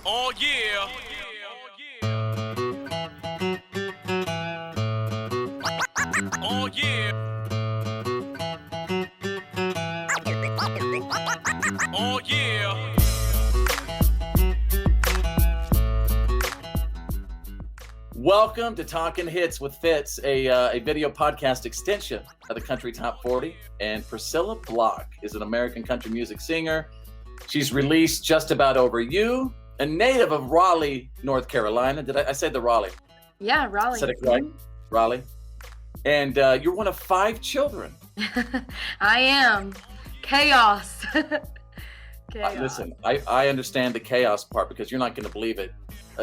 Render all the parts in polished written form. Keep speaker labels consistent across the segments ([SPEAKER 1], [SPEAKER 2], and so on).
[SPEAKER 1] Oh yeah. Oh yeah. Oh yeah.
[SPEAKER 2] Welcome to Talking Hits with Fitz, a video podcast extension of the Country Top 40. And Priscilla Block is an American country music singer. She's released Just About Over You, a native of Raleigh, North Carolina. Did I say the Raleigh?
[SPEAKER 3] Yeah, Raleigh.
[SPEAKER 2] Said it right? Raleigh. And you're one of 5 children.
[SPEAKER 3] I am. Chaos. Chaos.
[SPEAKER 2] Listen, I understand the chaos part because you're not going to believe it.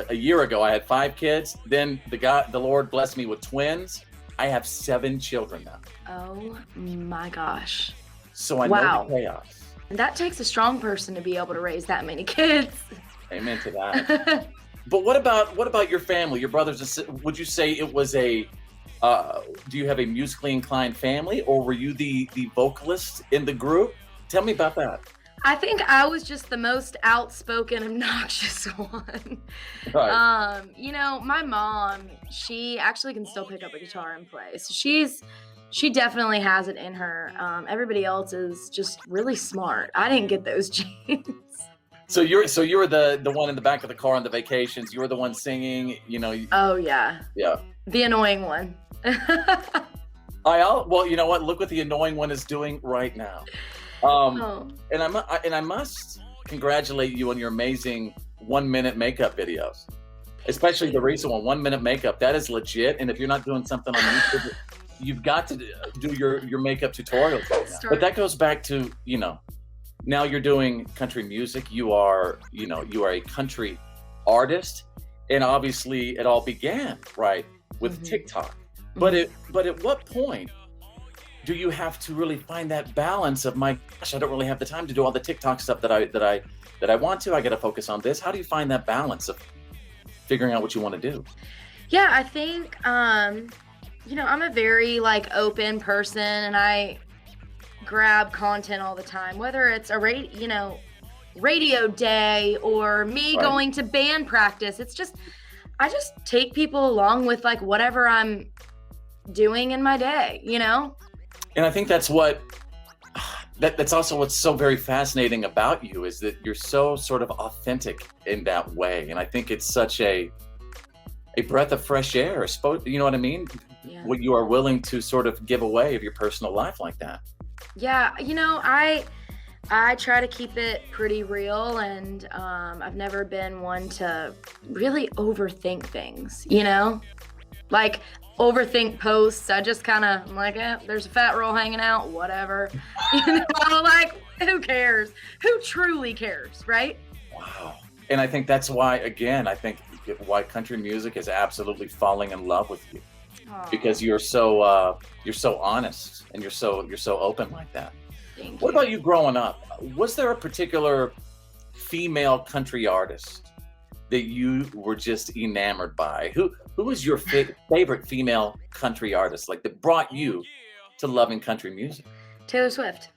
[SPEAKER 2] A year ago, I had 5 kids. Then the Lord blessed me with twins. I have 7 children now.
[SPEAKER 3] Oh my gosh.
[SPEAKER 2] So I know the chaos.
[SPEAKER 3] And that takes a strong person to be able to raise that many kids.
[SPEAKER 2] Amen to that. But what about your family, your brothers and sisters? Would you say it was do you have a musically inclined family, or were you the vocalist in the group? Tell me about that.
[SPEAKER 3] I think I was just the most outspoken, obnoxious one.
[SPEAKER 2] Right.
[SPEAKER 3] My mom, she actually can still pick up a guitar and play. So she definitely has it in her. Everybody else is just really smart. I didn't get those genes.
[SPEAKER 2] So you were the one in the back of the car on the vacations. You were the one singing,
[SPEAKER 3] Oh yeah.
[SPEAKER 2] Yeah.
[SPEAKER 3] The annoying one.
[SPEAKER 2] Well, you know what? Look what the annoying one is doing right now. And I must congratulate you on your amazing 1-minute makeup videos, especially the recent one, 1-minute makeup. That is legit. And if you're not doing something on YouTube, you've got to do your makeup tutorials. But that goes back to, now you're doing country music. You are a country artist, and obviously it all began right with TikTok. But at what point do you have to really find that balance of, my gosh, I don't really have the time to do all the TikTok stuff that I want to. I got to focus on this. How do you find that balance of figuring out what you want to do?
[SPEAKER 3] Yeah, I think I'm a very open person, and I grab content all the time, whether it's a radio day or me going to band practice. I just take people along with whatever I'm doing in my day,
[SPEAKER 2] And I think that's that's also what's so very fascinating about you, is that you're so sort of authentic in that way. And I think it's such a breath of fresh air, you know what I mean?
[SPEAKER 3] Yeah.
[SPEAKER 2] What you are willing to sort of give away of your personal life like that.
[SPEAKER 3] Yeah, I try to keep it pretty real, and I've never been one to really overthink things, overthink posts. I just kind of there's a fat roll hanging out, whatever. Who cares? Who truly cares, right?
[SPEAKER 2] Wow. And I think that's why, again, why country music is absolutely falling in love with you.
[SPEAKER 3] Aww.
[SPEAKER 2] Because you're so honest, and you're so open like that.
[SPEAKER 3] Thank
[SPEAKER 2] What
[SPEAKER 3] you.
[SPEAKER 2] about you growing up? Was there a particular female country artist that you were just enamored by? Who was your favorite female country artist, that brought you to loving country music?
[SPEAKER 3] Taylor Swift.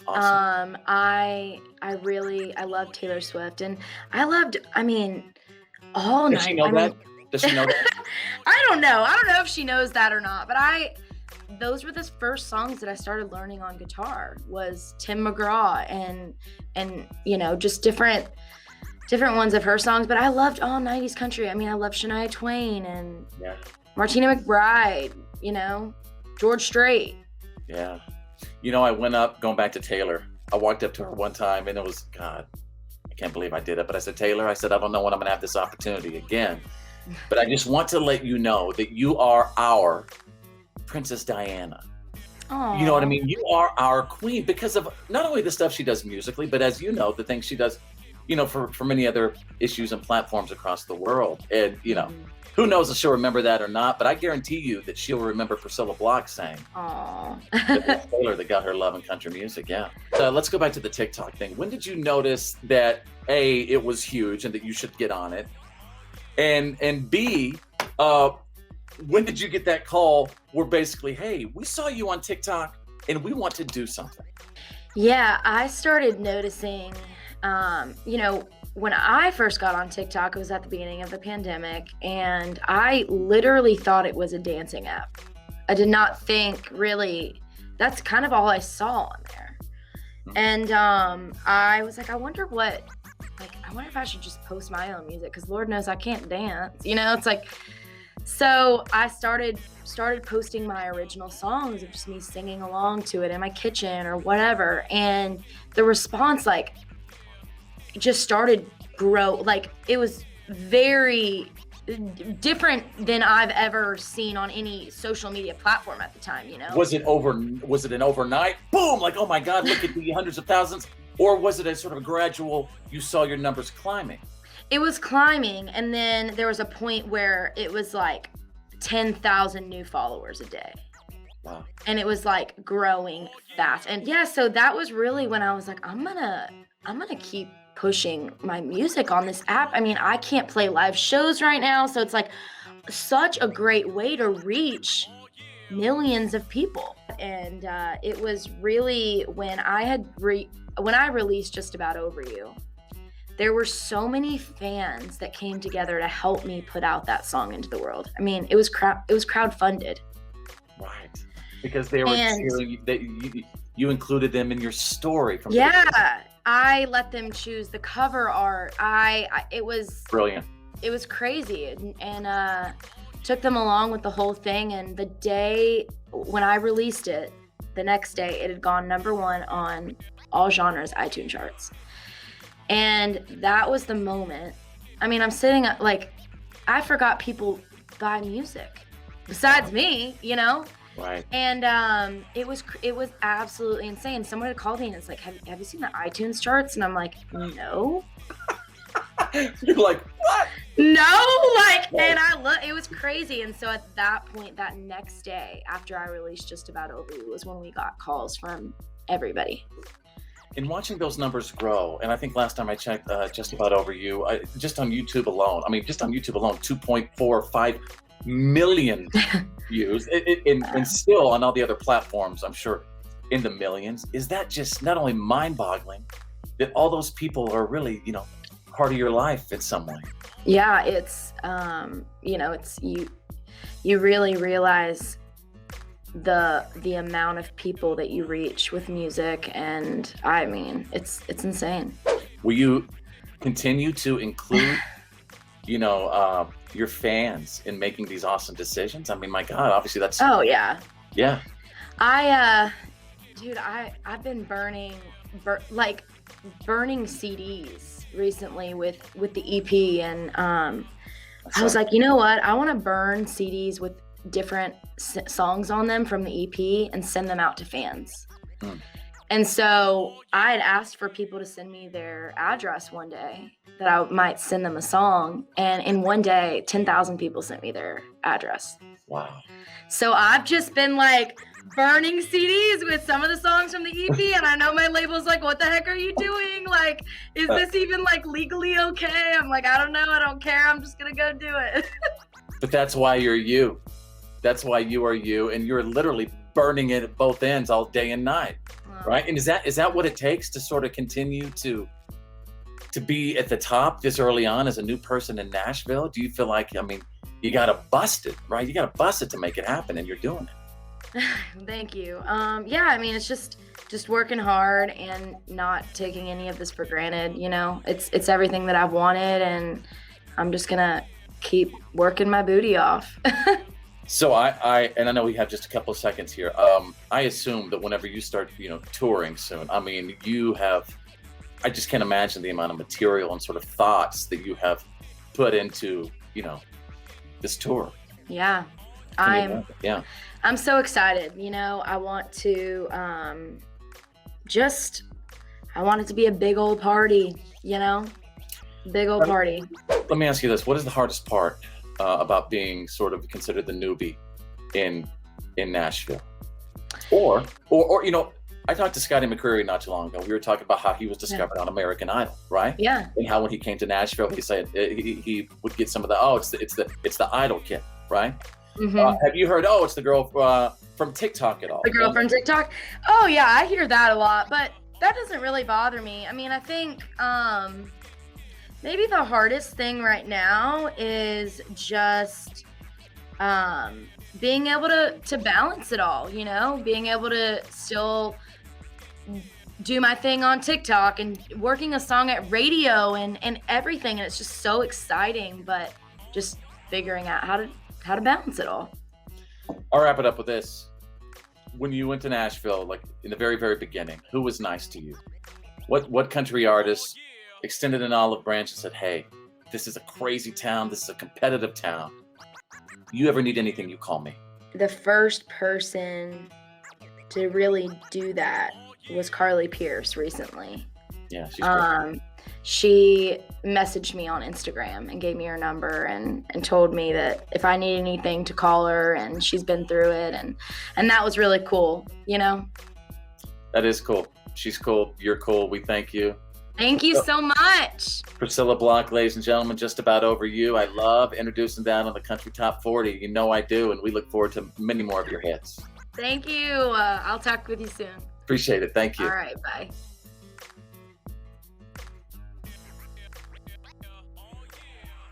[SPEAKER 2] Awesome.
[SPEAKER 3] I love Taylor Swift, and I loved, all
[SPEAKER 2] Does
[SPEAKER 3] night.
[SPEAKER 2] she know that? Does she know that?
[SPEAKER 3] I don't know if she knows that or not, but those were the first songs that I started learning on guitar, was Tim McGraw and just different ones of her songs. But I loved all 90s country. I loved Shania Twain and Martina McBride, George Strait.
[SPEAKER 2] Yeah. I went up, going back to Taylor, I walked up to her one time, and it was, God, I can't believe I did it. But I said, Taylor, I don't know when I'm going to have this opportunity again. But I just want to let you know that you are our Princess Diana.
[SPEAKER 3] Aww.
[SPEAKER 2] You know what I mean? You are our queen because of not only the stuff she does musically, but as you know, the things she does, for many other issues and platforms across the world. And, who knows if she'll remember that or not, but I guarantee you that she'll remember Priscilla Block saying
[SPEAKER 3] Aww.
[SPEAKER 2] that it was Taylor that got her love in country music. Yeah. So let's go back to the TikTok thing. When did you notice that A, it was huge and that you should get on it? And B, when did you get that call where basically, hey, we saw you on TikTok and we want to do something?
[SPEAKER 3] Yeah, I started noticing, when I first got on TikTok, it was at the beginning of the pandemic, and I literally thought it was a dancing app. I did not think really, that's kind of all I saw on there. And I was like, I wonder if I should just post my own music, because Lord knows I can't dance, you know? It's like, so I started posting my original songs of just me singing along to it in my kitchen or whatever, and the response like just started grow. Like, it was very different than I've ever seen on any social media platform at the time, you know?
[SPEAKER 2] Was it an overnight boom, like, oh my God, look at the hundreds of thousands? Or was it a sort of a gradual, you saw your numbers climbing?
[SPEAKER 3] It was climbing, and then there was a point where it was like 10,000 new followers a day.
[SPEAKER 2] Wow.
[SPEAKER 3] And it was like growing fast. And yeah, so that was really when I was like, I'm gonna keep pushing my music on this app. I mean, I can't play live shows right now, so it's like such a great way to reach millions of people. And it was really when I released Just About Over You, there were so many fans that came together to help me put out that song into the world. I mean, it was crowdfunded.
[SPEAKER 2] Right. Because they were cheering, you included them in your story.
[SPEAKER 3] I let them choose the cover art. It was
[SPEAKER 2] brilliant.
[SPEAKER 3] It was crazy, and took them along with the whole thing. And the day when I released it, the next day it had gone #1 on all genres iTunes charts. And that was the moment. I mean, I'm sitting like, I forgot people buy music besides me, you know?
[SPEAKER 2] Right.
[SPEAKER 3] And it was absolutely insane. Someone had called me and it's like, have you seen the iTunes charts? And I'm like, no.
[SPEAKER 2] You're like, what?
[SPEAKER 3] No, like, and it was crazy. And so at that point, that next day after I released Just About Over You was when we got calls from everybody.
[SPEAKER 2] In watching those numbers grow, and I think last time I checked Just About Over You, just on YouTube alone, 2.45 million views, and still on all the other platforms, I'm sure in the millions. Is that just not only mind-boggling, that all those people are really, part of your life in some way?
[SPEAKER 3] Yeah, it's, it's, you really realize the amount of people that you reach with music, and I mean, it's insane.
[SPEAKER 2] Will you continue to include your fans in making these awesome decisions? I mean, my God, obviously that's
[SPEAKER 3] oh yeah
[SPEAKER 2] yeah.
[SPEAKER 3] I've been burning CDs recently with the EP, and I was like, you know what, I want to burn CDs with different songs on them from the EP and send them out to fans. And so I had asked for people to send me their address one day that I might send them a song, and in one day 10,000 people sent me their address.
[SPEAKER 2] Wow.
[SPEAKER 3] So I've just been like burning CDs with some of the songs from the EP, and I know my label's like, what the heck are you doing? Like, is this even like legally okay? I'm like, I don't know, I don't care, I'm just gonna go do it.
[SPEAKER 2] But that's why you're you. That's why you are you, and you're literally burning it at both ends all day and night, right? And is that what it takes to sort of continue to be at the top this early on as a new person in Nashville? Do you feel like, you gotta bust it, right? You gotta bust it to make it happen, and you're doing it.
[SPEAKER 3] Thank you. It's just working hard and not taking any of this for granted. It's everything that I've wanted, and I'm just gonna keep working my booty off.
[SPEAKER 2] So I know we have just a couple of seconds here. I assume that whenever you start, touring soon, I just can't imagine the amount of material and sort of thoughts that you have put into, this tour.
[SPEAKER 3] Yeah. I'm so excited. I want to, I want it to be a big old party, big old party.
[SPEAKER 2] Let me ask you this. What is the hardest part about being sort of considered the newbie in Nashville? Or I talked to Scotty McCreery not too long ago. We were talking about how he was discovered on American Idol, right?
[SPEAKER 3] Yeah.
[SPEAKER 2] And how when he came to Nashville, he said he would get some of the it's the Idol kid, right? Mm-hmm. Have you heard? It's the girl from TikTok at all?
[SPEAKER 3] The girl from TikTok. Oh yeah, I hear that a lot, but that doesn't really bother me. I mean, I think Maybe the hardest thing right now is just being able to balance it all, you know, being able to still do my thing on TikTok and working a song at radio and everything. And it's just so exciting, but just figuring out how to balance it all.
[SPEAKER 2] I'll wrap it up with this. When you went to Nashville, like in the very, very beginning, who was nice to you? What country artist extended an olive branch and said, hey, this is a crazy town. This is a competitive town. You ever need anything, you call me.
[SPEAKER 3] The first person to really do that was Carly Pierce recently.
[SPEAKER 2] Yeah, she's great.
[SPEAKER 3] She messaged me on Instagram and gave me her number and told me that if I need anything to call her, and she's been through it, and that was really cool, you know?
[SPEAKER 2] That is cool. She's cool. You're cool. We thank you.
[SPEAKER 3] Thank you so much.
[SPEAKER 2] Priscilla Block, ladies and gentlemen, just about over you. I love introducing that on the Country Top 40. You know I do, and we look forward to many more of your hits.
[SPEAKER 3] Thank you. I'll talk with you soon.
[SPEAKER 2] Appreciate it. Thank you.
[SPEAKER 3] All right. Bye.